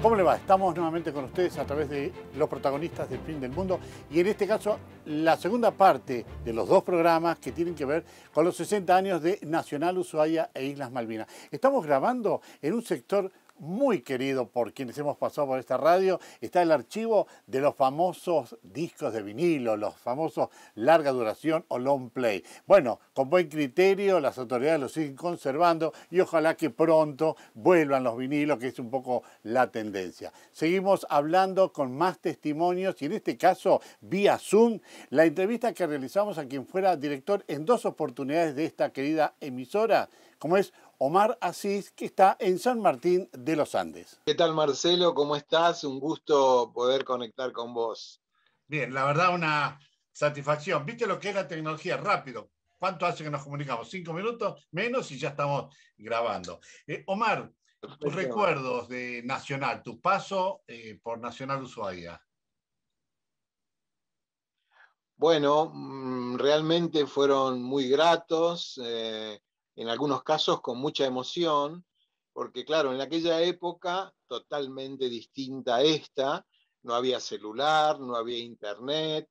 ¿Cómo le va? Estamos nuevamente con ustedes a través de los protagonistas del Fin del Mundo y en este caso la segunda parte de los dos programas que tienen que ver con los 60 años de Nacional Ushuaia e Islas Malvinas. Estamos grabando en un sector muy querido por quienes hemos pasado por esta radio. Está el archivo de los famosos discos de vinilo, los famosos larga duración o long play. Bueno, con buen criterio las autoridades lo siguen conservando y ojalá que pronto vuelvan los vinilos, que es un poco la tendencia. Seguimos hablando con más testimonios y en este caso vía Zoom, la entrevista que realizamos a quien fuera director en dos oportunidades de esta querida emisora, como es Omar Aziz, que está en San Martín de los Andes. ¿Qué tal, Marcelo? ¿Cómo estás? Un gusto poder conectar con vos. Bien, la verdad una satisfacción. ¿Viste lo que es la tecnología? Rápido. ¿Cuánto hace que nos comunicamos? 5 minutos menos y ya estamos grabando. Omar, tus Perfecto. recuerdos de Nacional, tu paso por Nacional Ushuaia. Bueno, realmente fueron muy gratos, en algunos casos con mucha emoción, porque claro, en aquella época totalmente distinta a esta, no había celular, no había internet,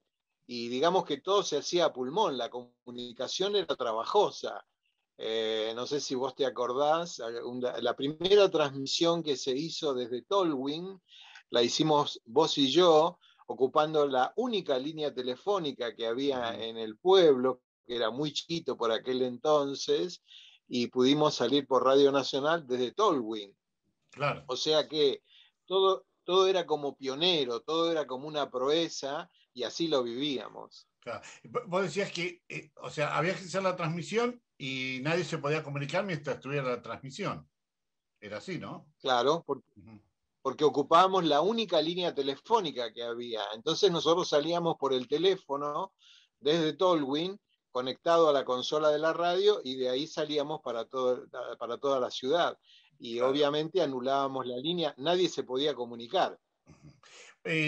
y digamos que todo se hacía a pulmón, la comunicación era trabajosa. No sé si vos te acordás, la primera transmisión que se hizo desde Tolwyn, la hicimos vos y yo, ocupando la única línea telefónica que había en el pueblo, que era muy chiquito por aquel entonces, y pudimos salir por Radio Nacional desde Tolwyn. Claro. O sea que todo era como pionero, todo era como una proeza, y así lo vivíamos. Claro. Vos decías que, o sea, había que hacer la transmisión y nadie se podía comunicar mientras estuviera la transmisión. Era así, ¿no? Claro, porque ocupábamos la única línea telefónica que había. Entonces nosotros salíamos por el teléfono desde Tolwyn, conectado a la consola de la radio, y de ahí salíamos para toda la ciudad. Y Claro. obviamente anulábamos la línea, nadie se podía comunicar.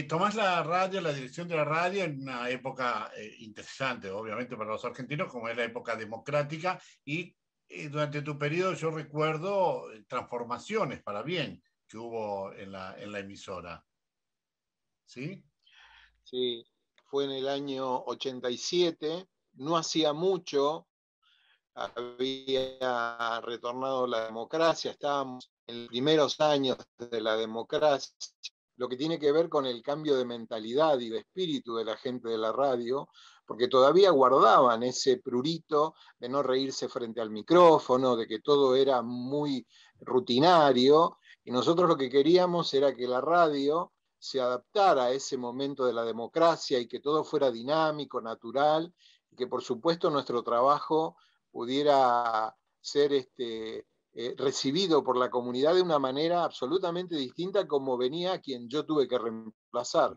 Tomás la radio, la dirección de la radio en una época interesante, obviamente para los argentinos, como es la época democrática, y durante tu periodo yo recuerdo transformaciones para bien que hubo en la emisora. ¿Sí? Sí, fue en el año 87, no hacía mucho, había retornado la democracia, estábamos en los primeros años de la democracia, lo que tiene que ver con el cambio de mentalidad y de espíritu de la gente de la radio, porque todavía guardaban ese prurito de no reírse frente al micrófono, de que todo era muy rutinario, y nosotros lo que queríamos era que la radio se adaptara a ese momento de la democracia y que todo fuera dinámico, natural, y que por supuesto nuestro trabajo pudiera ser recibido por la comunidad de una manera absolutamente distinta como venía quien yo tuve que reemplazar.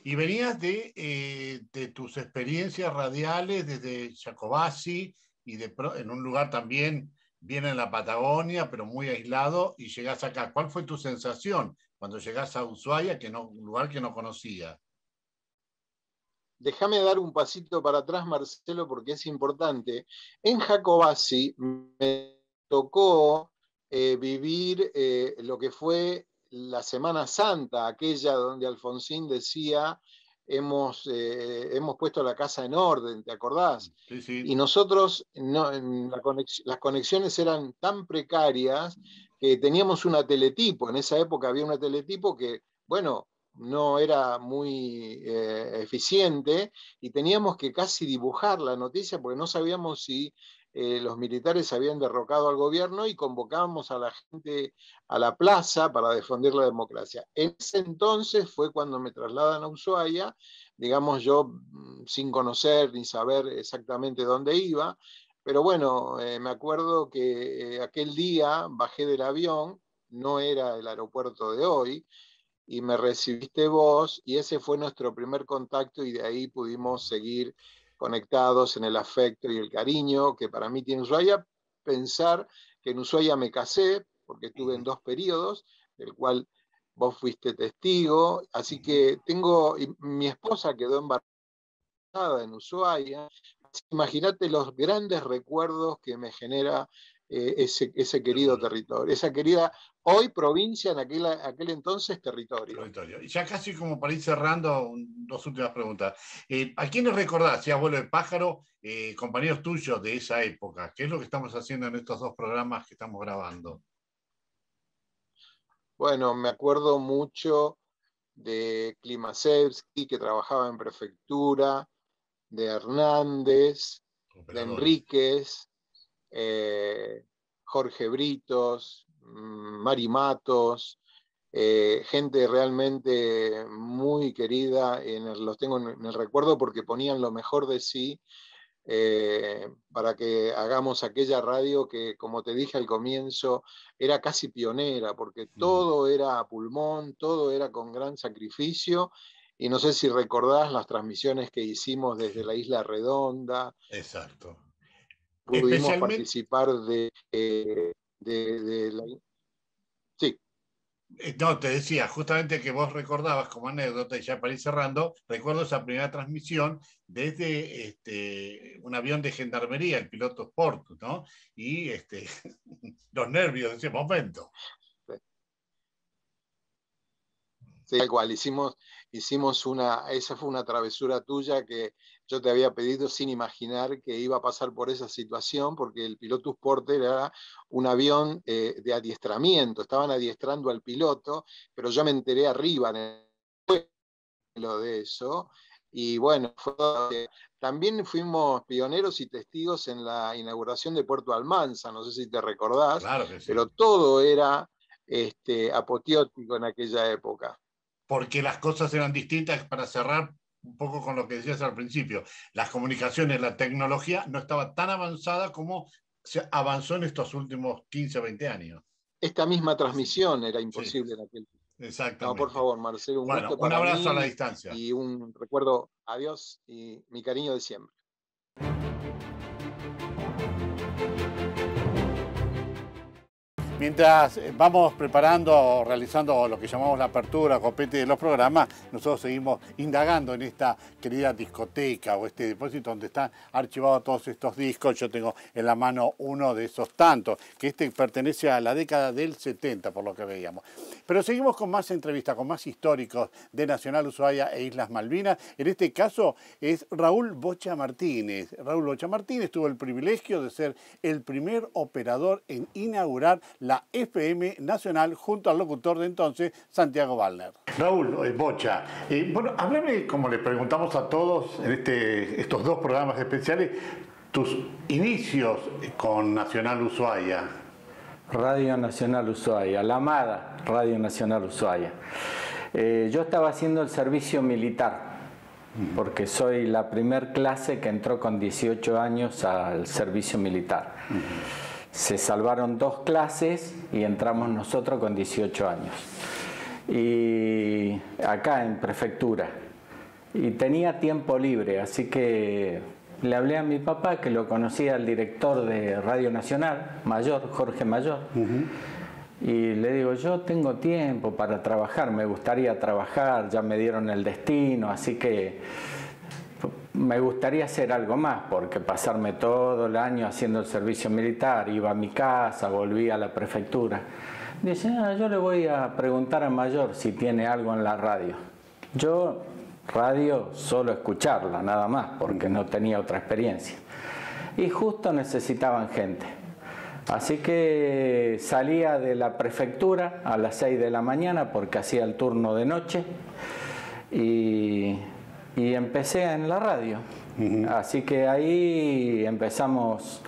Y venías de tus experiencias radiales desde Jacobasi y en un lugar también bien en la Patagonia, pero muy aislado, y llegás acá. ¿Cuál fue tu sensación cuando llegás a Ushuaia, un lugar que no conocía? Déjame dar un pasito para atrás, Marcelo, porque es importante. En Jacobasi me tocó vivir lo que fue la Semana Santa, aquella donde Alfonsín decía, hemos puesto la casa en orden, ¿te acordás? Sí, sí. Y nosotros, no, las conexiones eran tan precarias que teníamos una teletipo. En esa época había una teletipo que, bueno, no era muy eficiente, y teníamos que casi dibujar la noticia porque no sabíamos si los militares habían derrocado al gobierno, y convocábamos a la gente a la plaza para defender la democracia. En ese entonces fue cuando me trasladan a Ushuaia, digamos yo sin conocer ni saber exactamente dónde iba, pero bueno, me acuerdo que aquel día bajé del avión, no era el aeropuerto de hoy, y me recibiste vos, y ese fue nuestro primer contacto, y de ahí pudimos seguir conectados en el afecto y el cariño que para mí tiene Ushuaia. Pensar que en Ushuaia me casé, porque estuve en 2 periodos, del cual vos fuiste testigo, así que mi esposa quedó embarazada en Ushuaia. Imagínate los grandes recuerdos que me genera ese querido territorio, esa querida, hoy provincia, en aquel entonces territorio. Y ya casi como para ir cerrando, dos últimas preguntas. ¿A quiénes recordás, si abuelo de pájaro, compañeros tuyos de esa época? ¿Qué es lo que estamos haciendo en estos dos programas que estamos grabando? Bueno, me acuerdo mucho de Klimasevsky, que trabajaba en prefectura, de Hernández, de Enríquez, Jorge Britos, Mari Matos, gente realmente muy querida, los tengo en el recuerdo porque ponían lo mejor de sí para que hagamos aquella radio que, como te dije al comienzo, era casi pionera, porque todo era a pulmón, todo era con gran sacrificio, y no sé si recordás las transmisiones que hicimos desde la Isla Redonda. Exacto. Pudimos participar de la... Sí. No, te decía, justamente que vos recordabas como anécdota, y ya para ir cerrando, recuerdo esa primera transmisión desde un avión de gendarmería, el piloto Sport, ¿no? Y los nervios de ese momento. Sí, tal cual, esa fue una travesura tuya que yo te había pedido sin imaginar que iba a pasar por esa situación, porque el Pilotus Porter era un avión de adiestramiento, estaban adiestrando al piloto, pero yo me enteré arriba en el vuelo de eso, y bueno, también fuimos pioneros y testigos en la inauguración de Puerto Almanza, no sé si te recordás, claro que sí. Pero todo era apoteótico en aquella época. Porque las cosas eran distintas. Para cerrar un poco con lo que decías al principio, las comunicaciones, la tecnología no estaba tan avanzada como se avanzó en estos últimos 15 o 20 años. Esta misma transmisión era imposible en aquel tiempo. Exactamente. No, por favor, Marcelo, un gusto para mí. Un abrazo mí a la distancia. Y un recuerdo, adiós y mi cariño de siempre. Mientras vamos preparando o realizando lo que llamamos la apertura, copete de los programas, nosotros seguimos indagando en esta querida discoteca o este depósito donde están archivados todos estos discos. Yo tengo en la mano uno de esos tantos, que pertenece a la década del 70, por lo que veíamos. Pero seguimos con más entrevistas, con más históricos de Nacional Ushuaia e Islas Malvinas. En este caso es Raúl Bocha Martínez. Raúl Bocha Martínez tuvo el privilegio de ser el primer operador en inaugurar la FM Nacional junto al locutor de entonces, Santiago Wallner. Raúl Bocha, bueno, háblame, como le preguntamos a todos en estos dos programas especiales, tus inicios con Nacional Ushuaia. Radio Nacional Ushuaia, la amada Radio Nacional Ushuaia. Yo estaba haciendo el servicio militar, porque soy la primer clase que entró con 18 años al servicio militar. Se salvaron 2 clases y entramos nosotros con 18 años. Y acá en prefectura. Y tenía tiempo libre, así que le hablé a mi papá, que lo conocía al director de Radio Nacional, Mayor, Jorge Mayor. Y le digo, yo tengo tiempo para trabajar, me gustaría trabajar, ya me dieron el destino, así que me gustaría hacer algo más, porque pasarme todo el año haciendo el servicio militar, iba a mi casa, volvía a la prefectura. Dice, yo le voy a preguntar a Mayor si tiene algo en la radio. Yo, radio, solo escucharla, nada más, porque no tenía otra experiencia. Y justo necesitaban gente. Así que salía de la prefectura a las 6 de la mañana, porque hacía el turno de noche, y empecé en la radio. Así que ahí empezamos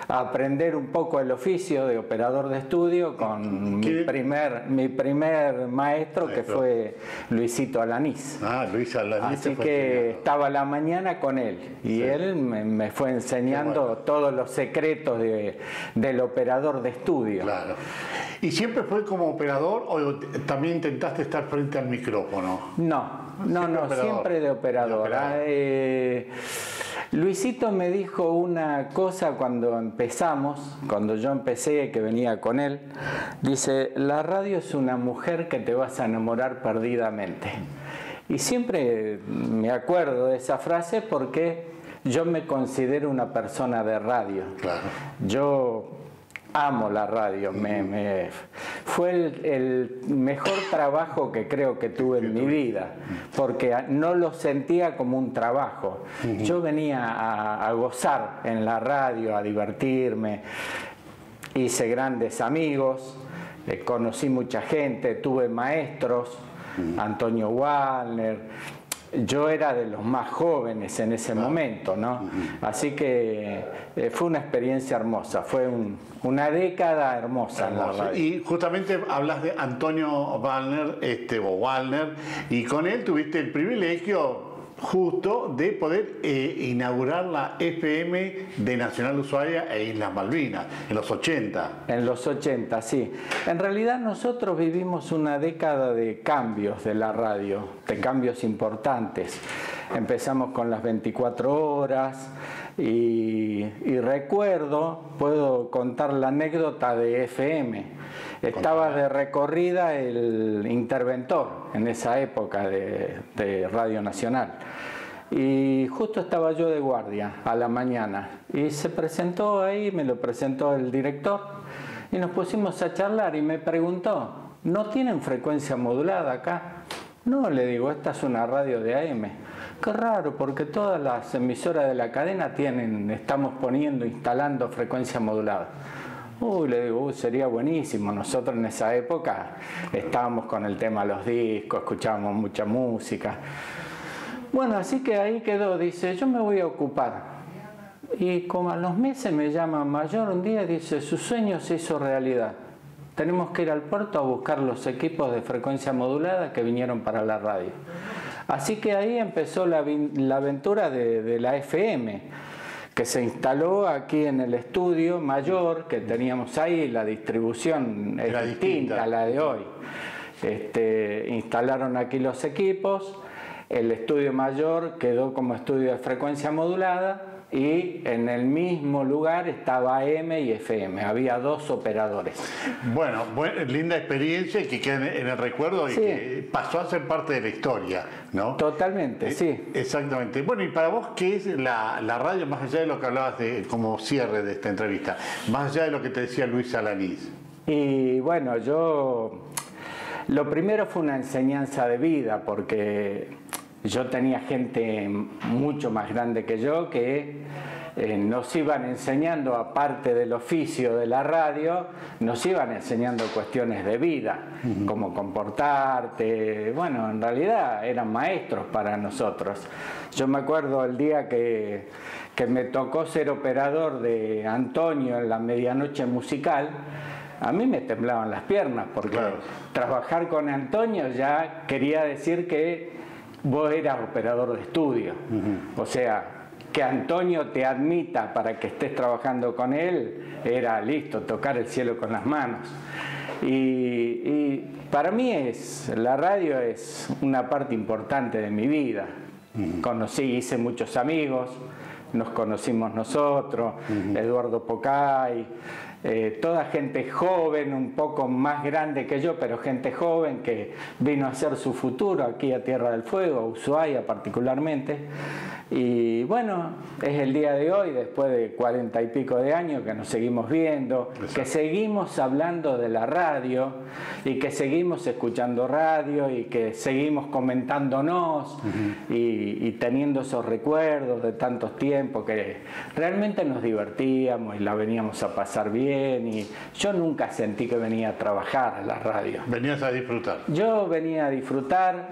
a aprender un poco el oficio de operador de estudio con mi primer maestro, que fue Luisito Alanís. Luis Alanís. Así que estaba la mañana con él y él me fue enseñando todos los secretos del operador de estudio. Claro. ¿Y siempre fue como operador o también intentaste estar frente al micrófono? No, siempre de operador. Luisito me dijo una cosa cuando yo empecé, que venía con él. Dice, la radio es una mujer que te vas a enamorar perdidamente. Y siempre me acuerdo de esa frase porque yo me considero una persona de radio. Claro. Yo amo la radio, fue el mejor trabajo que creo que tuve en mi vida, porque no lo sentía como un trabajo. Yo venía a gozar en la radio, a divertirme, hice grandes amigos, conocí mucha gente, tuve maestros, Antonio Wallner. Yo era de los más jóvenes en ese momento, ¿no? Así que fue una experiencia hermosa, fue una década hermosa en la radio. Y justamente hablas de Antonio Wallner, Wallner, y con él tuviste el privilegio justo de poder inaugurar la FM de Nacional Ushuaia e Islas Malvinas en los 80. En los 80, sí. En realidad nosotros vivimos una década de cambios de la radio, de cambios importantes. Empezamos con las 24 horas y recuerdo, puedo contar la anécdota de FM. Estaba de recorrida el interventor en esa época de Radio Nacional. Y justo estaba yo de guardia a la mañana. Y se presentó ahí, me lo presentó el director. Y nos pusimos a charlar y me preguntó, ¿no tienen frecuencia modulada acá? No, le digo, esta es una radio de AM. Qué raro, porque todas las emisoras de la cadena estamos instalando frecuencia modulada. Uy, le digo, sería buenísimo. Nosotros en esa época estábamos con el tema de los discos, escuchábamos mucha música. Bueno, así que ahí quedó, dice, yo me voy a ocupar. Y como a los meses me llama Mayor un día y dice, su sueño se hizo realidad. Tenemos que ir al puerto a buscar los equipos de frecuencia modulada que vinieron para la radio. Así que ahí empezó la aventura de la FM. Que se instaló aquí en el estudio Mayor, que teníamos ahí, la distribución es distinta a la de hoy. Instalaron aquí los equipos, el estudio Mayor quedó como estudio de frecuencia modulada y en el mismo lugar estaba AM y FM, había dos operadores. Bueno, linda experiencia que queda en el recuerdo y que pasó a ser parte de la historia, ¿no? Totalmente, sí. Exactamente. Bueno, y para vos, ¿qué es la radio, más allá de lo que hablabas como cierre de esta entrevista, más allá de lo que te decía Luis Alanís? Y bueno, lo primero fue una enseñanza de vida, porque yo tenía gente mucho más grande que yo que nos iban enseñando, aparte del oficio de la radio, nos iban enseñando cuestiones de vida, cómo comportarte. Bueno, en realidad eran maestros para nosotros. Yo me acuerdo el día que me tocó ser operador de Antonio en la medianoche musical. A mí me temblaban las piernas, porque trabajar con Antonio ya quería decir que vos eras operador de estudio. O sea, que Antonio te admita para que estés trabajando con él, era listo, tocar el cielo con las manos. Y para mí la radio es una parte importante de mi vida. Hice muchos amigos, nos conocimos nosotros, Eduardo Pocay, toda gente joven, un poco más grande que yo, pero gente joven que vino a hacer su futuro aquí a Tierra del Fuego, a Ushuaia particularmente. Y bueno, es el día de hoy, después de 40 y pico de años, que nos seguimos viendo, que seguimos hablando de la radio y que seguimos escuchando radio y que seguimos comentándonos y teniendo esos recuerdos de tantos tiempos que realmente nos divertíamos y la veníamos a pasar bien. Y yo nunca sentí que venía a trabajar a la radio. Venías a disfrutar. Yo venía a disfrutar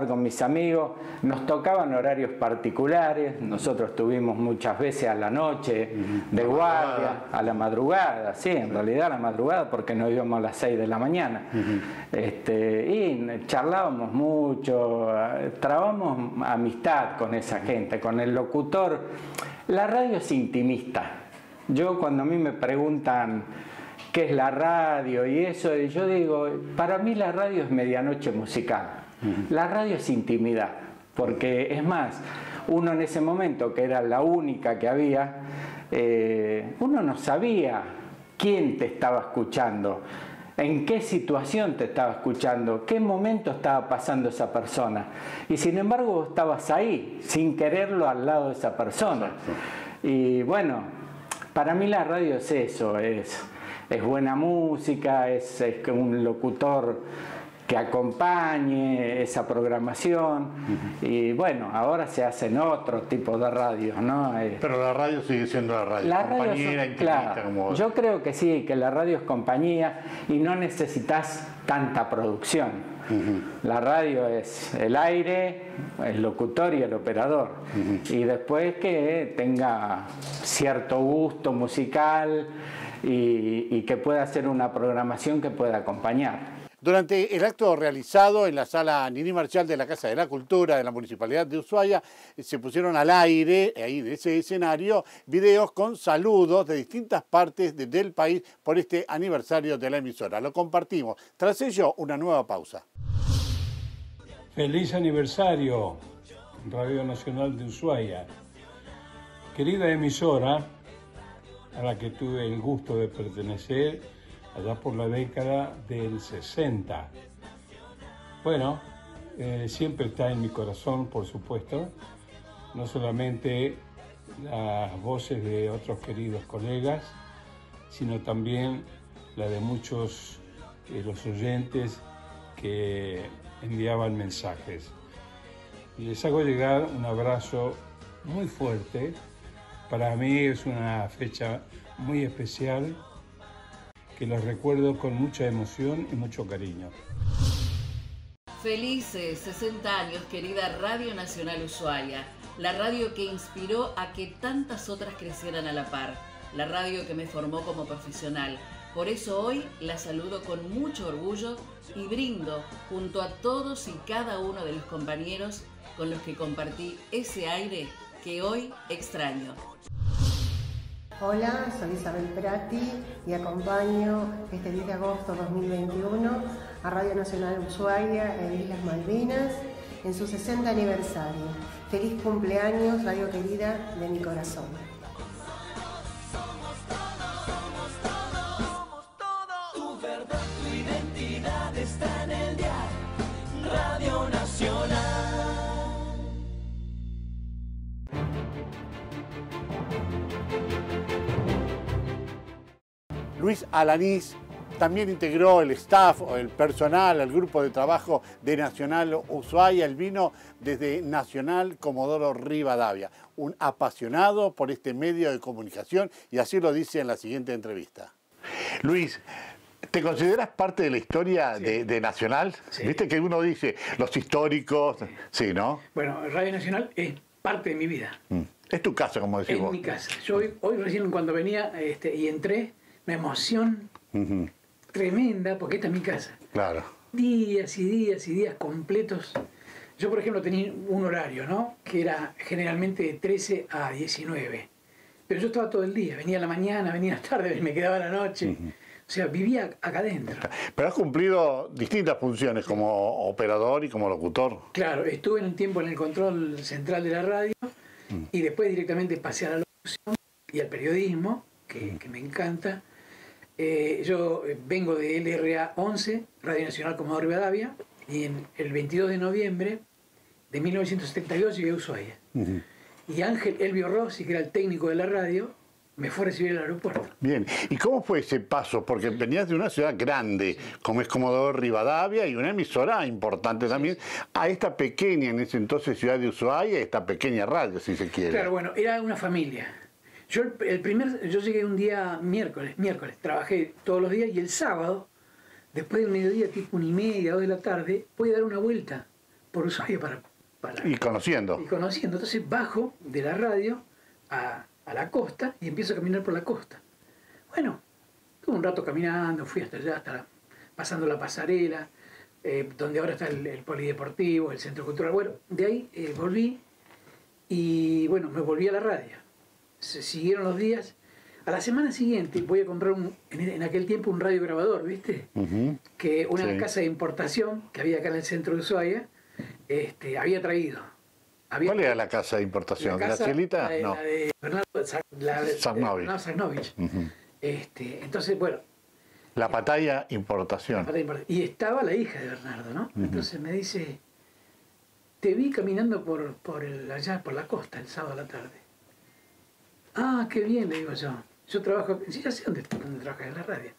con mis amigos. Nos tocaban horarios particulares. Nosotros estuvimos muchas veces a la noche, de guardia, a la madrugada, sí, en realidad a la madrugada, porque nos íbamos a las 6 de la mañana. Y charlábamos mucho, trabamos amistad con esa gente, con el locutor. La radio es intimista. Yo, cuando a mí me preguntan qué es la radio y eso, yo digo, para mí la radio es medianoche musical. La radio es intimidad, porque es más, uno en ese momento, que era la única que había, uno no sabía quién te estaba escuchando, en qué situación te estaba escuchando, qué momento estaba pasando esa persona. Y sin embargo vos estabas ahí, sin quererlo, al lado de esa persona. Y bueno, para mí la radio es eso, es es buena música, es un locutor que acompañe esa programación. Y bueno, ahora se hacen otros tipos de radios, ¿no? Pero la radio sigue siendo la radio, compañera, intimista, claro, como... Yo creo que sí, que la radio es compañía y no necesitas tanta producción. La radio es el aire, el locutor y el operador. Y después que tenga cierto gusto musical y que pueda hacer una programación que pueda acompañar. Durante el acto realizado en la sala Nini Marshall de la Casa de la Cultura de la Municipalidad de Ushuaia, se pusieron al aire, ahí de ese escenario, videos con saludos de distintas partes del país por este aniversario de la emisora. Lo compartimos. Tras ello, una nueva pausa. Feliz aniversario, Radio Nacional de Ushuaia. Querida emisora, a la que tuve el gusto de pertenecer allá por la década del 60. Bueno, siempre está en mi corazón, por supuesto, no solamente las voces de otros queridos colegas, sino también la de muchos de los oyentes que enviaban mensajes. Les hago llegar un abrazo muy fuerte. Para mí es una fecha muy especial que los recuerdo con mucha emoción y mucho cariño. Felices 60 años, querida Radio Nacional Ushuaia, la radio que inspiró a que tantas otras crecieran a la par, la radio que me formó como profesional. Por eso hoy la saludo con mucho orgullo y brindo junto a todos y cada uno de los compañeros con los que compartí ese aire que hoy extraño. Hola, soy Isabel Prati y acompaño este 10 de agosto de 2021 a Radio Nacional Ushuaia e Islas Malvinas en su 60 aniversario. Feliz cumpleaños, radio querida de mi corazón. Tu verdad, tu identidad está en el dial Radio Nacional. Luis Alanís también integró el staff o el personal, el grupo de trabajo de Nacional Ushuaia. Él vino desde Nacional Comodoro Rivadavia, un apasionado por este medio de comunicación, y así lo dice en la siguiente entrevista. Luis, ¿te consideras parte de la historia de Nacional? Sí. Viste que uno dice los históricos, sí, ¿no? Bueno, Radio Nacional es parte de mi vida. Es tu casa, como decís Es vos. mi casa. Yo hoy recién cuando venía y entré, una emoción tremenda, porque esta es mi casa. Claro. Días y días y días completos. Yo, por ejemplo, tenía un horario, ¿no? Que era generalmente de 13 a 19. Pero yo estaba todo el día. Venía a la mañana, venía a la tarde, me quedaba a la noche. O sea, vivía acá adentro. Pero has cumplido distintas funciones como operador y como locutor. Claro, estuve un tiempo en el control central de la radio y después directamente pasé a la locución y al periodismo, que me encanta. Yo vengo de LRA 11, Radio Nacional Comodoro Rivadavia, y el 22 de noviembre de 1972 llegué a Ushuaia. Y Ángel Elvio Rossi, que era el técnico de la radio, me fue a recibir al aeropuerto. Bien, ¿y cómo fue ese paso? Porque venías de una ciudad grande, como es Comodoro Rivadavia, y una emisora importante también, a esta pequeña, en ese entonces, ciudad de Ushuaia, esta pequeña radio, si se quiere. Claro, bueno, era una familia. Yo llegué un día miércoles, trabajé todos los días, y el sábado, después del mediodía, tipo 1:30, 2 de la tarde, voy a dar una vuelta por Ushuaia para Y conociendo. Entonces bajo de la radio a la costa y empiezo a caminar por la costa. Bueno, estuve un rato caminando, fui hasta allá, pasando la pasarela, donde ahora está el polideportivo, el centro cultural. Bueno, de ahí volví y bueno, me volví a la radio. Se siguieron los días. A la semana siguiente voy a comprar en aquel tiempo un radiograbador, ¿viste? Que una casa de importación que había acá en el centro de Ushuaia había traído. ¿Cuál era la casa de importación? ¿De la Cielita? No. La de Bernardo Sagnovich. Entonces, bueno. La Pataya Importación. Y estaba la hija de Bernardo, ¿no? Entonces me dice, te vi caminando allá por la costa el sábado a la tarde. Ah, qué bien, le digo yo. Yo trabajo, sí, ya sé dónde trabajas, en la radio.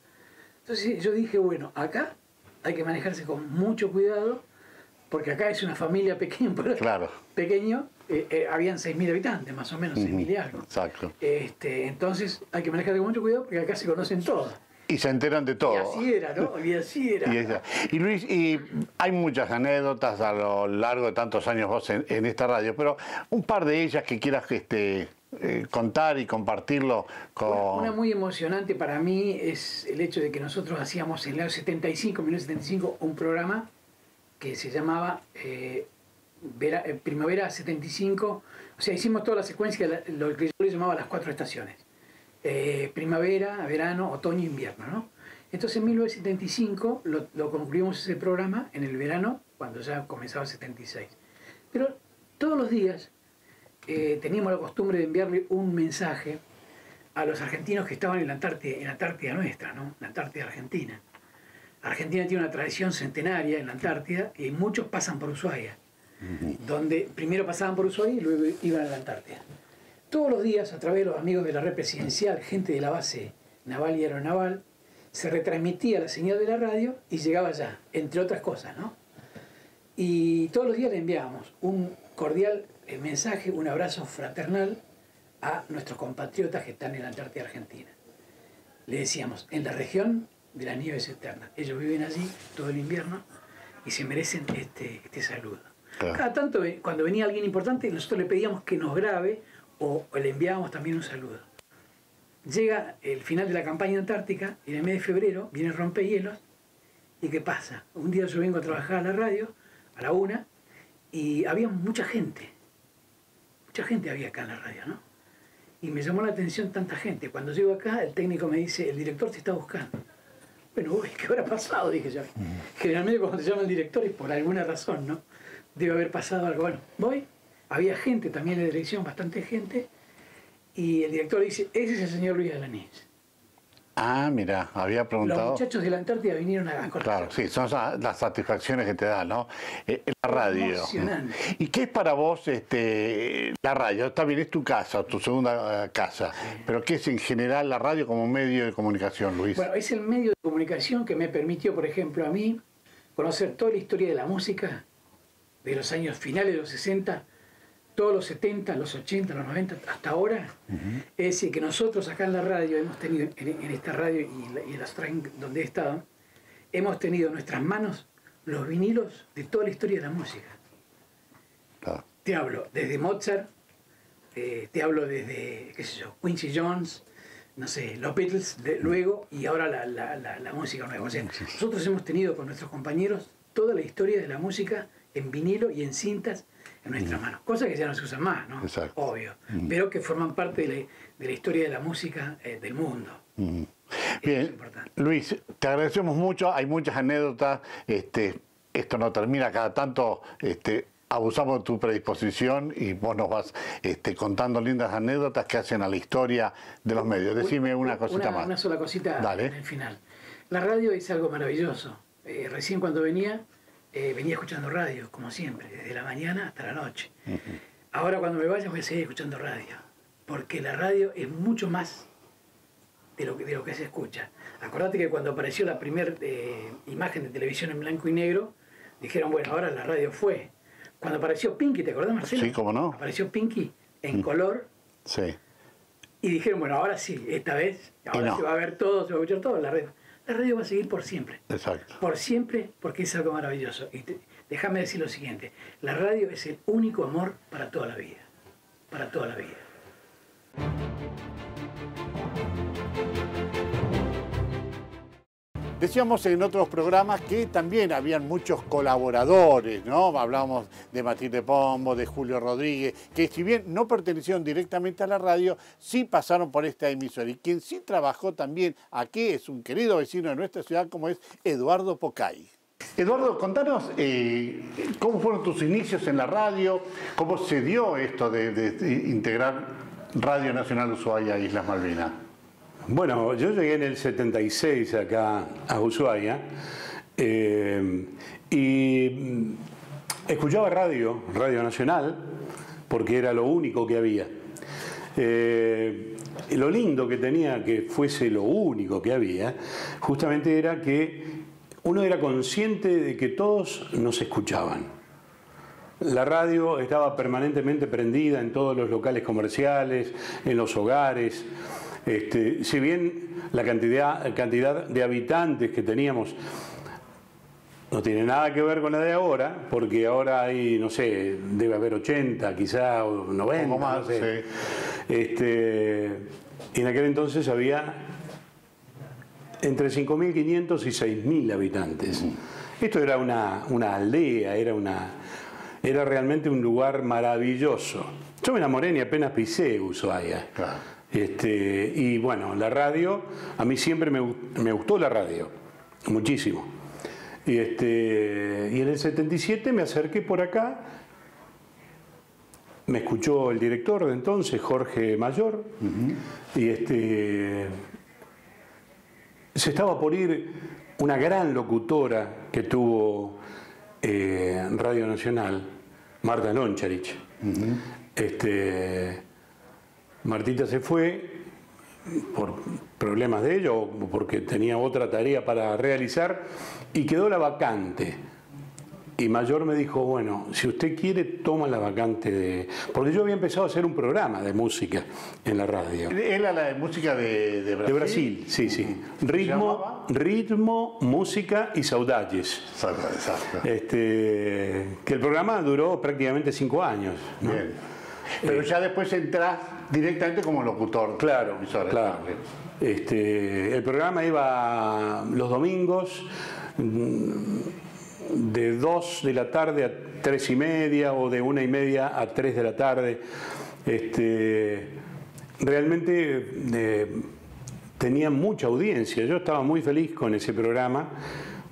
Entonces yo dije, bueno, acá hay que manejarse con mucho cuidado, porque acá es una familia pequeña, claro. Pequeño, habían 6.000 habitantes, más o menos, 6.000 y algo. Exacto. Entonces hay que manejarse con mucho cuidado porque acá se conocen todos. Y se enteran de todo. Y así era, ¿no? Y así era. Y Luis, y hay muchas anécdotas a lo largo de tantos años vos en esta radio, pero un par de ellas que quieras contar y compartirlo con... Una muy emocionante para mí es el hecho de que nosotros hacíamos en el año 1975, un programa que se llamaba Primavera 75, o sea, hicimos toda la secuencia, lo que yo le llamaba las 4 estaciones. Primavera, verano, otoño, invierno, ¿no? Entonces en 1975 lo concluimos ese programa en el verano, cuando ya comenzaba el 76. Pero todos los días teníamos la costumbre de enviarle un mensaje a los argentinos que estaban en la Antártida nuestra, ¿no? La Antártida Argentina. Argentina tiene una tradición centenaria en la Antártida y muchos pasan por Ushuaia, donde primero pasaban por Ushuaia y luego iban a la Antártida. Todos los días, a través de los amigos de la red presidencial, gente de la base naval y aeronaval, se retransmitía la señal de la radio y llegaba allá, entre otras cosas, ¿no? Y todos los días le enviábamos un cordial mensaje, un abrazo fraternal a nuestros compatriotas que están en la Antártida Argentina. Le decíamos, en la región de las nieves eternas, ellos viven allí todo el invierno y se merecen este saludo. Claro. Cada tanto, cuando venía alguien importante, nosotros le pedíamos que nos grabe o le enviábamos también un saludo. Llega el final de la campaña antártica y en el mes de febrero viene el rompehielos. ¿Y qué pasa? Un día yo vengo a trabajar a la radio, a la 1, y había mucha gente. Mucha gente había acá en la radio, ¿no? Y me llamó la atención tanta gente. Cuando llego acá, el técnico me dice, el director te está buscando. Bueno, uy, ¿qué habrá pasado? Dije yo. Generalmente cuando te llama el director es por alguna razón, ¿no? Debe haber pasado algo. Bueno, voy. Había gente también en la dirección, bastante gente, y el director le dice, ese es el señor Luis Alanís. Ah, mira, había preguntado... Los muchachos de la Antártida vinieron a conocer. Claro, sí, son las satisfacciones que te da, ¿no? La radio. Emocionante. ¿Y qué es para vos la radio? Está bien, es tu casa, tu segunda casa, sí. Pero ¿qué es en general la radio como medio de comunicación, Luis? Bueno, es el medio de comunicación que me permitió, por ejemplo, a mí, conocer toda la historia de la música, de los años finales de los 60, todos los 70, los 80, los 90, hasta ahora. Es decir, que nosotros acá en la radio hemos tenido, en esta radio y en las otras donde he estado, hemos tenido en nuestras manos los vinilos de toda la historia de la música. Claro. Te hablo desde Mozart, te hablo desde, qué sé yo, Quincy Jones, no sé, los Beatles, luego, y ahora la música nueva. O sea, nosotros hemos tenido con nuestros compañeros toda la historia de la música en vinilo y en cintas en nuestras manos, cosas que ya no se usan más, ¿no? Exacto. Obvio, pero que forman parte de la historia de la música del mundo. Bien, Luis, te agradecemos mucho, hay muchas anécdotas, esto no termina, cada tanto abusamos de tu predisposición y vos nos vas contando lindas anécdotas que hacen a la historia de los medios. Decime una cosita más. Una sola cosita. Dale. En el final. La radio es algo maravilloso. Recién cuando venía escuchando radio, como siempre, desde la mañana hasta la noche. Ahora cuando me vaya voy a seguir escuchando radio, porque la radio es mucho más de lo que se escucha. Acordate que cuando apareció la primera imagen de televisión en blanco y negro, dijeron, bueno, ahora la radio fue. Cuando apareció Pinky, ¿te acordás, Marcelo? Sí, cómo no. Apareció Pinky en color. Sí. Y dijeron, bueno, ahora sí, esta vez, ahora se va a ver todo, se va a escuchar todo, la radio. La radio va a seguir por siempre. Exacto. Por siempre, porque es algo maravilloso. Y déjame decir lo siguiente, la radio es el único amor para toda la vida. Para toda la vida. Decíamos en otros programas que también habían muchos colaboradores, ¿no? Hablábamos de Matilde Pombo, de Julio Rodríguez, que si bien no pertenecieron directamente a la radio, sí pasaron por esta emisora. Y quien sí trabajó también aquí es un querido vecino de nuestra ciudad, como es Eduardo Pocay. Eduardo, contanos cómo fueron tus inicios en la radio, cómo se dio esto de integrar Radio Nacional Ushuaia e Islas Malvinas. Bueno, yo llegué en el 76 acá a Ushuaia y escuchaba Radio Nacional, porque era lo único que había. lo lindo que tenía que fuese lo único que había, justamente era que uno era consciente de que todos nos escuchaban. La radio estaba permanentemente prendida en todos los locales comerciales, en los hogares. Si bien la cantidad de habitantes que teníamos no tiene nada que ver con la de ahora, porque ahora hay, no sé, debe haber 80 quizá, o 90, como más, no sé. Sí. Y en aquel entonces había entre 5.500 y 6.000 habitantes. Esto era una aldea, era realmente un lugar maravilloso. Yo me enamoré ni apenas pisé Ushuaia. Claro. Y bueno, la radio, a mí siempre me gustó la radio, muchísimo. Y en el 77 me acerqué por acá, me escuchó el director de entonces, Jorge Mayor, y se estaba por ir una gran locutora que tuvo Radio Nacional, Marta Loncharich. Martita se fue por problemas de ella o porque tenía otra tarea para realizar y quedó la vacante. Y Mayor me dijo, bueno, si usted quiere, toma la vacante porque yo había empezado a hacer un programa de música en la radio. ¿Era la de música de Brasil? De Brasil, sí, sí. Ritmo, música y saudades. Exacto. Que el programa duró prácticamente 5 años, ¿no? Bien. Pero ya después entras directamente como locutor. Claro, claro. El programa iba los domingos de 2 de la tarde a 3:30 o de 1:30 a 3 de la tarde. Realmente tenía mucha audiencia. Yo estaba muy feliz con ese programa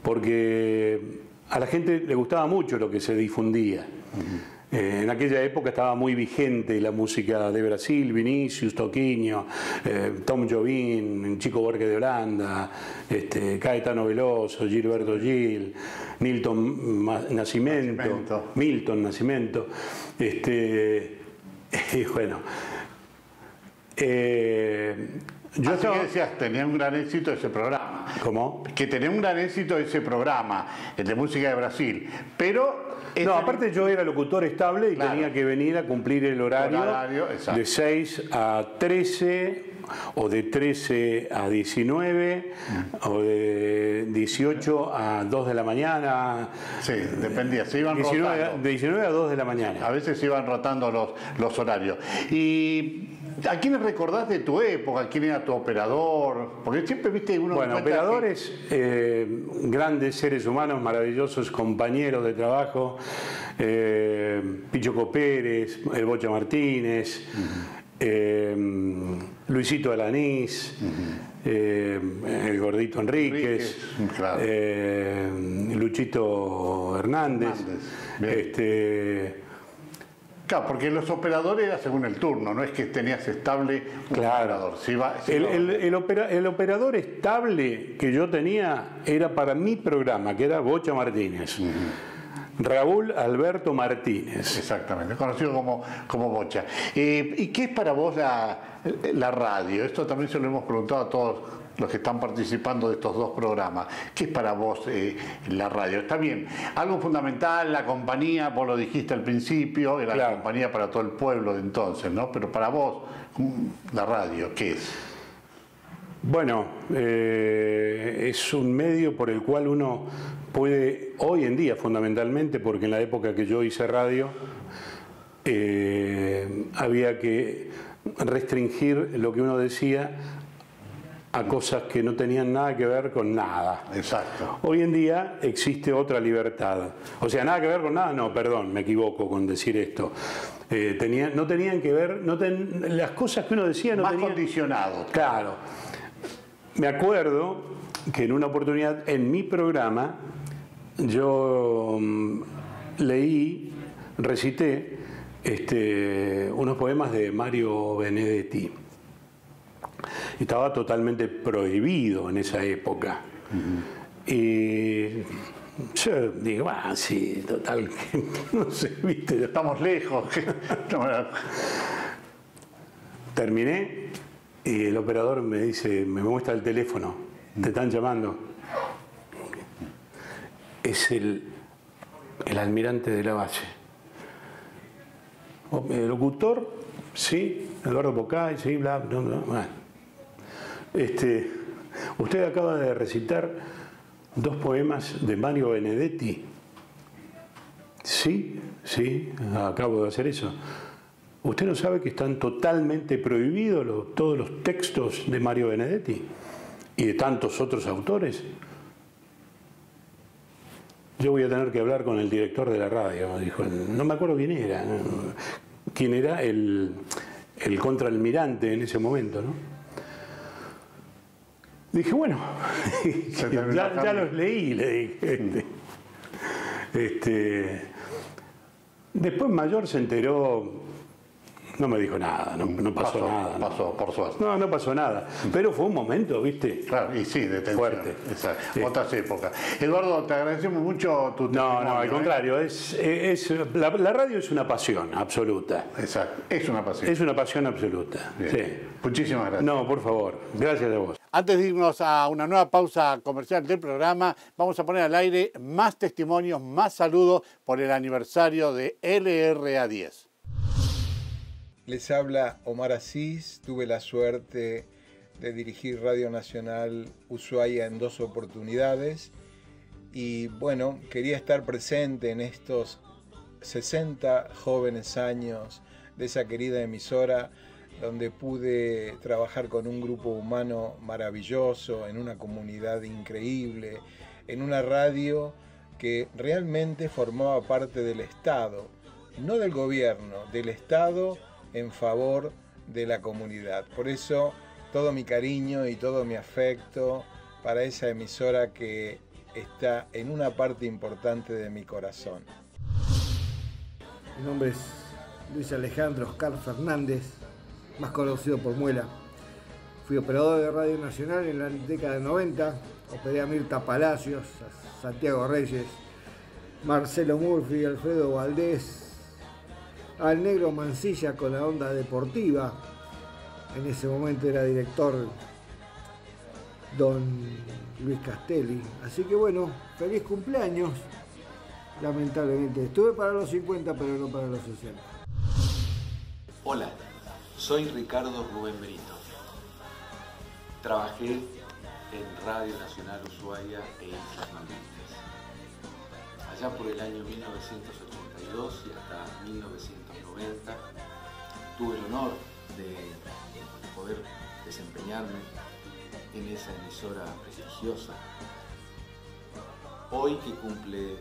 porque a la gente le gustaba mucho lo que se difundía. En aquella época estaba muy vigente la música de Brasil, Vinicius, Toquinho, Tom Jobim, Chico Buarque de Holanda, Caetano Veloso, Gilberto Gil, Milton Nascimento. Y bueno, así que decías, tenía un gran éxito ese programa. ¿Cómo? Que tenía un gran éxito ese programa, el de música de Brasil, pero... No, aparte yo era locutor estable y claro, tenía que venir a cumplir el horario de 6 a 13 o de 13 a 19 o de 18 a 2 de la mañana. Sí, dependía, se iban rotando. De 19 a 2 de la mañana. A veces se iban rotando los horarios. Y... ¿a quiénes recordás de tu época? ¿Quién era tu operador? Porque siempre viste uno... Bueno, operadores, grandes seres humanos, maravillosos compañeros de trabajo, Pichoco Pérez, el Bocha Martínez, Luisito Alanís, el Gordito Enríquez, claro. Luchito Hernández. Claro, porque los operadores era según el turno, no es que tenías estable un operador. El operador estable que yo tenía era para mi programa, que era Bocha Martínez. Raúl Alberto Martínez. Exactamente, conocido como Bocha. ¿Y qué es para vos la radio? Esto también se lo hemos preguntado a todos los que están participando de estos dos programas. ¿Qué es para vos la radio? Está bien, algo fundamental, la compañía, vos lo dijiste al principio, era la compañía para todo el pueblo de entonces, ¿no? Pero para vos, la radio, ¿qué es? Bueno, es un medio por el cual uno puede, hoy en día fundamentalmente, porque en la época que yo hice radio, había que restringir lo que uno decía a cosas que no tenían nada que ver con nada. Exacto. Hoy en día existe otra libertad. O sea, nada que ver con nada, no, perdón, me equivoco con decir esto. No tenían que ver, las cosas que uno decía no más tenían... condicionado. Claro. Me acuerdo que en una oportunidad en mi programa yo recité unos poemas de Mario Benedetti. Estaba totalmente prohibido en esa época. Y yo digo, sí, total, no sé, viste, estamos lejos. Terminé Y el operador me dice, me muestra el teléfono, te están llamando. Es el almirante de la Valle. El locutor, sí, Eduardo Bocay, sí, bla, bla, bla. Bueno. Usted acaba de recitar 2 poemas de Mario Benedetti. Sí, acabo de hacer eso. ¿Usted no sabe que están totalmente prohibidos todos los textos de Mario Benedetti y de tantos otros autores? Yo voy a tener que hablar con el director de la radio, dijo. No me acuerdo quién era. Quién era el contraalmirante en ese momento, ¿no? Dije, bueno, ya los leí, le dije. Después Mayor se enteró. No me dijo nada, no pasó nada. Pasó, por suerte. No pasó nada. Pero fue un momento, ¿viste? Claro, y sí, de tensión. Fuerte. Exacto. Sí. Otras épocas. Eduardo, te agradecemos mucho tu testimonio. No, al contrario. La radio es una pasión absoluta. Exacto, es una pasión. Es una pasión absoluta. Bien. Sí. Muchísimas gracias. No, por favor. Gracias a vos. Antes de irnos a una nueva pausa comercial del programa, vamos a poner al aire más testimonios, más saludos por el aniversario de LRA10. Les habla Omar Asís. Tuve la suerte de dirigir Radio Nacional Ushuaia en 2 oportunidades y bueno, quería estar presente en estos 60 jóvenes años de esa querida emisora, donde pude trabajar con un grupo humano maravilloso, en una comunidad increíble, en una radio que realmente formaba parte del Estado, no del gobierno, del Estado, en favor de la comunidad. Por eso todo mi cariño y todo mi afecto para esa emisora que está en una parte importante de mi corazón. Mi nombre es Luis Alejandro Oscar Fernández, más conocido por Muela. Fui operador de Radio Nacional en la década de 90, operé a Mirta Palacios, a Santiago Reyes, Marcelo Murphy, Alfredo Valdés, al Negro Mancilla con la onda deportiva. En ese momento era director don Luis Castelli. Así que bueno, feliz cumpleaños. Lamentablemente estuve para los 50, pero no para los 60. Hola, soy Ricardo Rubén Brito. Trabajé en Radio Nacional Ushuaia e Islas Malvinas. Allá por el año 1982 y hasta 1990 tuve el honor de poder desempeñarme en esa emisora prestigiosa. Hoy que cumple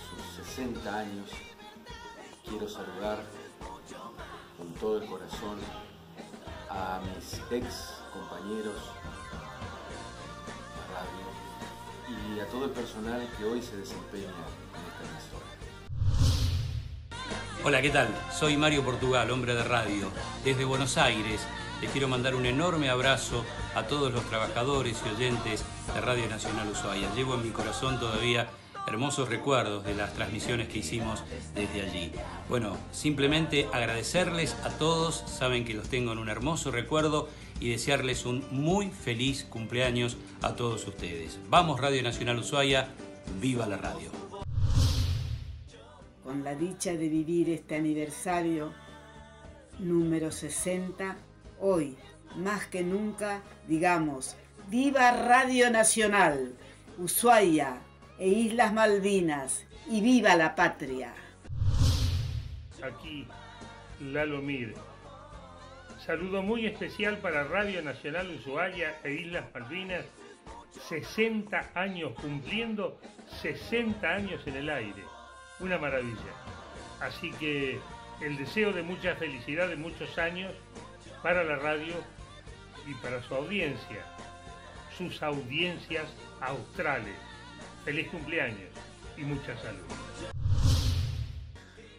sus 60 años, quiero saludar con todo el corazón a mis ex compañeros de radio y a todo el personal que hoy se desempeña en esta emisora. Hola, ¿qué tal? Soy Mario Portugal, hombre de radio. Desde Buenos Aires les quiero mandar un enorme abrazo a todos los trabajadores y oyentes de Radio Nacional Ushuaia. Llevo en mi corazón todavía hermosos recuerdos de las transmisiones que hicimos desde allí. Bueno, simplemente agradecerles a todos, saben que los tengo en un hermoso recuerdo y desearles un muy feliz cumpleaños a todos ustedes. Vamos Radio Nacional Ushuaia, ¡viva la radio! Con la dicha de vivir este aniversario número 60, hoy, más que nunca, digamos, ¡viva Radio Nacional Ushuaia e Islas Malvinas y viva la patria! Aquí, Lalo Mir. Saludo muy especial para Radio Nacional Ushuaia e Islas Malvinas, 60 años cumpliendo, 60 años en el aire. Una maravilla. Así que el deseo de mucha felicidad de muchos años para la radio y para su audiencia, sus audiencias australes. Feliz cumpleaños y mucha salud.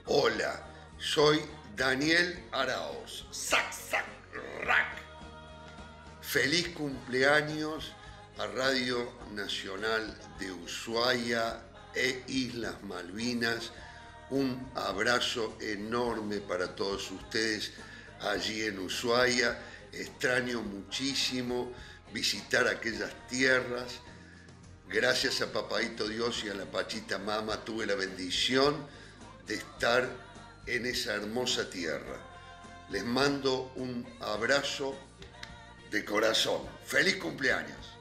Hola, soy Daniel Araoz. ¡Sac, sac, rac! Feliz cumpleaños a Radio Nacional de Ushuaia e Islas Malvinas. Un abrazo enorme para todos ustedes allí en Ushuaia extraño muchísimo visitar aquellas tierras. Gracias a Papaito Dios y a la Pachita Mama tuve la bendición de estar en esa hermosa tierra. Les mando un abrazo de corazón. ¡Feliz cumpleaños!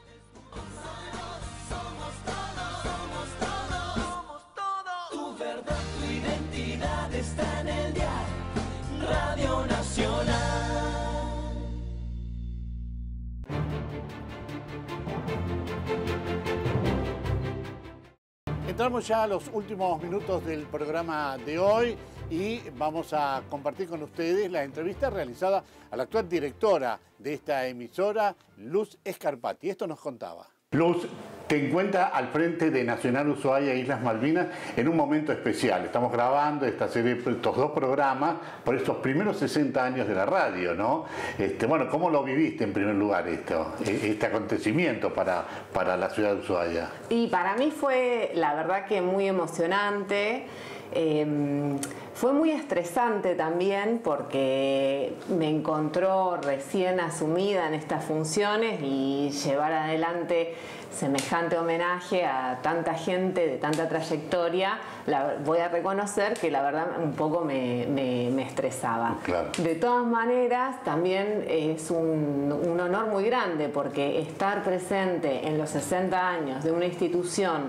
Tu verdad, tu identidad está en el dial. Radio Nacional. Entramos ya a los últimos minutos del programa de hoy y vamos a compartir con ustedes la entrevista realizada a la actual directora de esta emisora, Luz Scarpati. Esto nos contaba. Luz, te encuentras al frente de Nacional Ushuaia e Islas Malvinas en un momento especial. Estamos grabando esta serie, estos dos programas por estos primeros 60 años de la radio, ¿no? Bueno, ¿cómo lo viviste en primer lugar este acontecimiento para la ciudad de Ushuaia? Y para mí fue, la verdad, que muy emocionante. Fue muy estresante también porque me encontró recién asumida en estas funciones y llevar adelante semejante homenaje a tanta gente de tanta trayectoria, voy a reconocer que la verdad un poco me estresaba. Claro. De todas maneras, también es un honor muy grande porque estar presente en los 60 años de una institución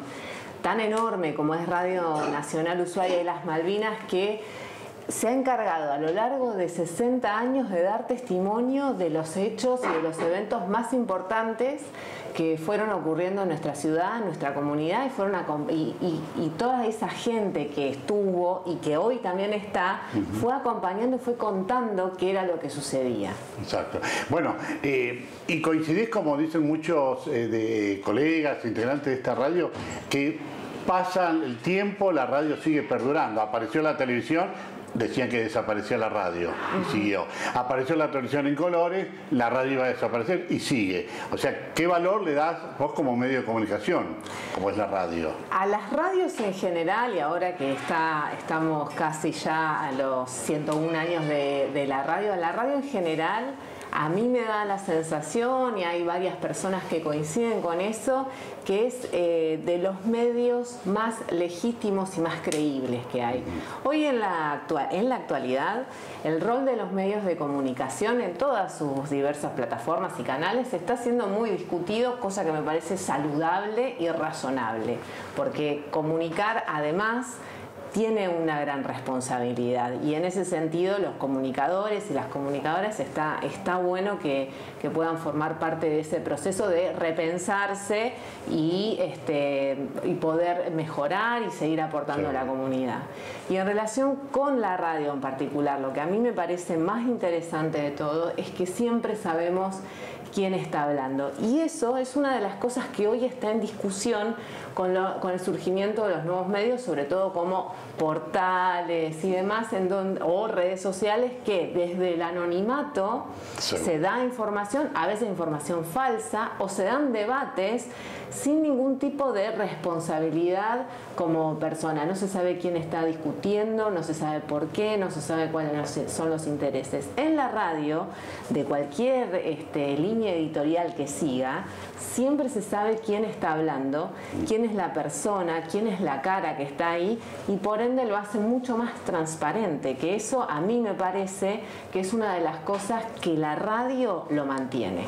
tan enorme como es Radio Nacional Ushuaia y las Malvinas, que se ha encargado a lo largo de 60 años de dar testimonio de los hechos y de los eventos más importantes que fueron ocurriendo en nuestra ciudad, en nuestra comunidad, y toda esa gente que estuvo y que hoy también está, fue acompañando y fue contando qué era lo que sucedía. Exacto. Bueno, y coincidís, como dicen muchos de colegas, integrantes de esta radio, que pasan el tiempo, la radio sigue perdurando. Apareció la televisión, decían que desaparecía la radio y siguió. Apareció la televisión en colores, la radio iba a desaparecer y sigue. O sea, ¿qué valor le das vos como medio de comunicación, como es la radio? A las radios en general, y ahora que estamos casi ya a los 101 años de la radio en general, a mí me da la sensación, y hay varias personas que coinciden con eso, que es de los medios más legítimos y más creíbles que hay. Hoy en la actualidad, el rol de los medios de comunicación en todas sus diversas plataformas y canales está siendo muy discutido, cosa que me parece saludable y razonable, porque comunicar además tiene una gran responsabilidad, y en ese sentido los comunicadores y las comunicadoras está bueno que puedan formar parte de ese proceso de repensarse y poder mejorar y seguir aportando a la comunidad. Y en relación con la radio en particular, lo que a mí me parece más interesante de todo es que siempre sabemos quién está hablando, y eso es una de las cosas que hoy está en discusión con el surgimiento de los nuevos medios, sobre todo como portales y demás, o redes sociales, que desde el anonimato se da información, a veces información falsa, o se dan debates sin ningún tipo de responsabilidad como persona. No se sabe quién está discutiendo, no se sabe por qué, no se sabe cuáles son los intereses. En la radio, de cualquier línea editorial que siga, siempre se sabe quién está hablando, quién es la persona, quién es la cara que está ahí, y por ende lo hace mucho más transparente, que eso a mí me parece que es una de las cosas que la radio lo mantiene.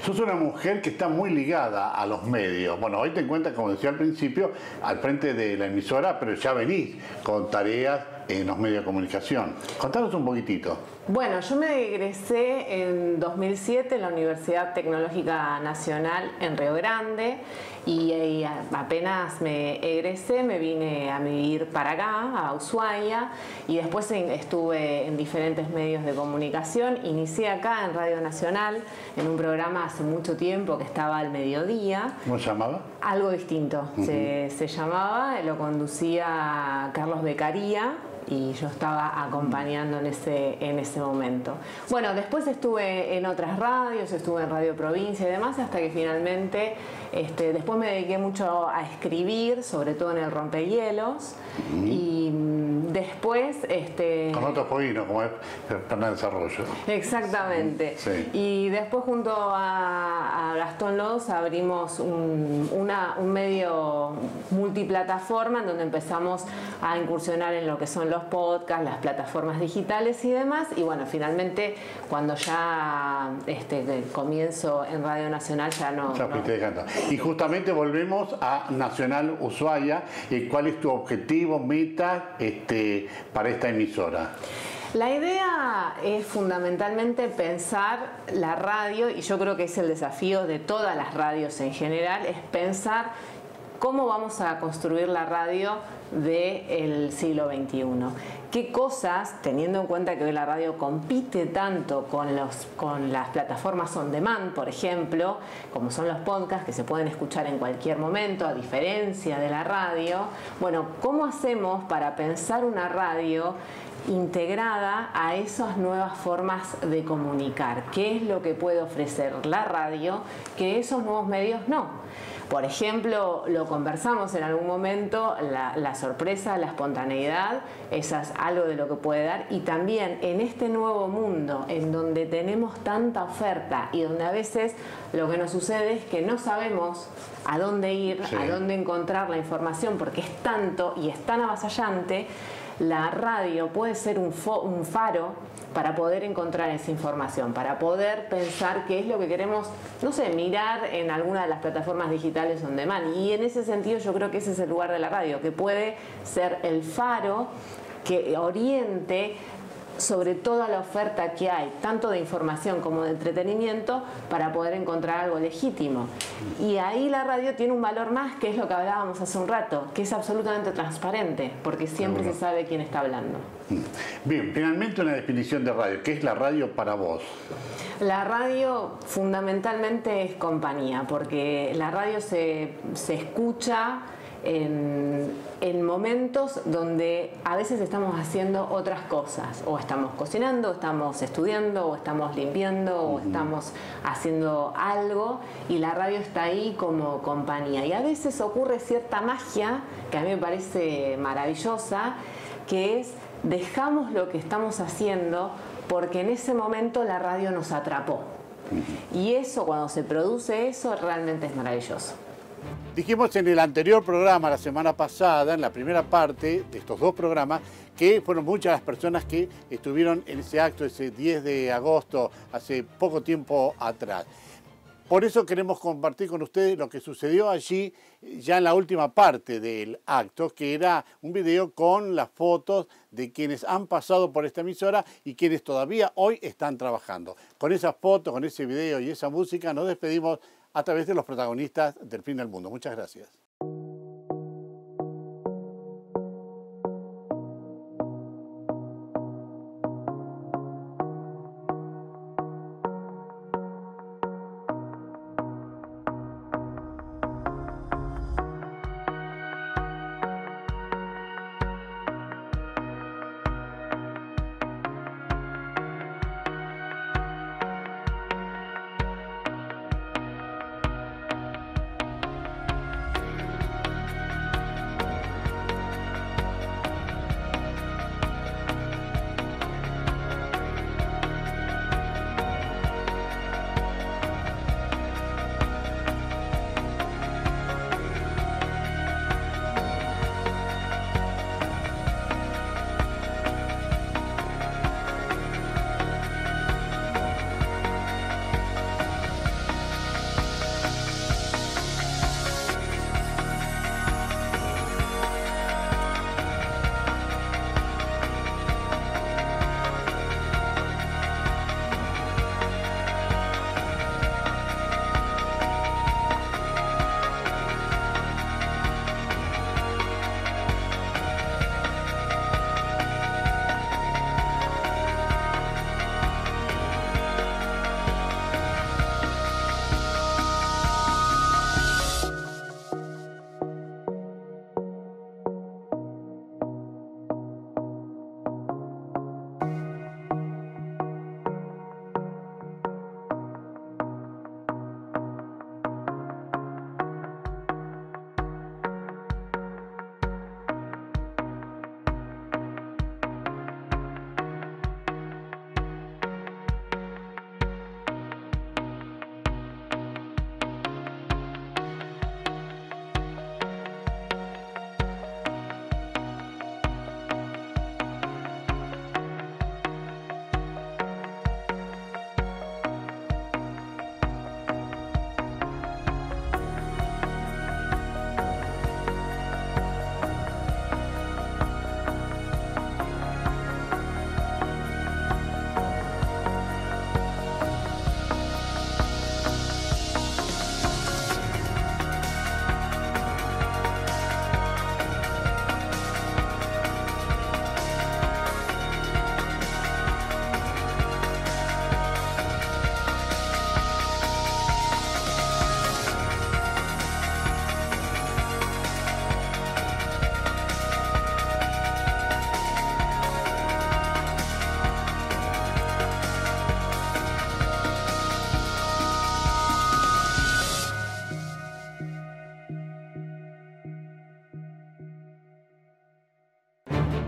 Sos una mujer que está muy ligada a los medios. Bueno, hoy te encuentras, como decía al principio, al frente de la emisora, pero ya venís con tareas en los medios de comunicación. Contanos un poquitito. Bueno, yo me egresé en 2007 en la Universidad Tecnológica Nacional en Río Grande, y apenas me egresé me vine a vivir para acá, a Ushuaia, y después estuve en diferentes medios de comunicación. Inicié acá en Radio Nacional en un programa hace mucho tiempo que estaba al mediodía. ¿Cómo se llamaba? Algo distinto. Se llamaba, lo conducía Carlos Beccaria, y yo estaba acompañando en ese momento. Bueno, después estuve en otras radios, estuve en Radio Provincia y demás, hasta que finalmente después me dediqué mucho a escribir, sobre todo en el Rompehielos, y después... Con otros poquinos, como es Fernández Arroyo. Exactamente. Sí. Y después junto a Gastón Loos abrimos un medio multiplataforma en donde empezamos a incursionar en lo que son los podcasts, las plataformas digitales y demás. Y bueno, finalmente cuando ya comienzo en Radio Nacional ya no... Y justamente volvemos a Nacional Ushuaia. ¿Cuál es tu objetivo, meta para esta emisora? La idea es fundamentalmente pensar la radio, y yo creo que es el desafío de todas las radios en general, es pensar cómo vamos a construir la radio del siglo XXI. ¿Qué cosas, teniendo en cuenta que hoy la radio compite tanto con las plataformas on demand, por ejemplo, como son los podcasts que se pueden escuchar en cualquier momento, a diferencia de la radio? Bueno, ¿cómo hacemos para pensar una radio integrada a esas nuevas formas de comunicar? ¿Qué es lo que puede ofrecer la radio que esos nuevos medios no? Por ejemplo, lo conversamos en algún momento, la sorpresa, la espontaneidad, eso es algo de lo que puede dar. Y también en este nuevo mundo, en donde tenemos tanta oferta y donde a veces lo que nos sucede es que no sabemos a dónde ir, a dónde encontrar la información, porque es tanto y es tan avasallante, la radio puede ser un faro para poder encontrar esa información, para poder pensar qué es lo que queremos, no sé, mirar en alguna de las plataformas digitales on demand. Y en ese sentido yo creo que ese es el lugar de la radio, que puede ser el faro que oriente sobre toda la oferta que hay, tanto de información como de entretenimiento, para poder encontrar algo legítimo. Y ahí la radio tiene un valor más, que es lo que hablábamos hace un rato, que es absolutamente transparente, porque siempre se sabe quién está hablando. Bien, finalmente una definición de radio. ¿Qué es la radio para vos? La radio fundamentalmente es compañía, porque la radio se escucha en momentos donde a veces estamos haciendo otras cosas, o estamos cocinando, o estamos estudiando, o estamos limpiando, o estamos haciendo algo, y la radio está ahí como compañía. Y a veces ocurre cierta magia que a mí me parece maravillosa, que es dejamos lo que estamos haciendo porque en ese momento la radio nos atrapó. Y eso, cuando se produce eso, realmente es maravilloso. Dijimos en el anterior programa, la semana pasada, en la primera parte de estos dos programas, que fueron muchas las personas que estuvieron en ese acto, ese 10 de agosto, hace poco tiempo atrás. Por eso queremos compartir con ustedes lo que sucedió allí, ya en la última parte del acto, que era un video con las fotos de quienes han pasado por esta emisora y quienes todavía hoy están trabajando. Con esas fotos, con ese video y esa música, nos despedimos a través de los protagonistas del Fin del Mundo. Muchas gracias.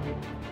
Chao.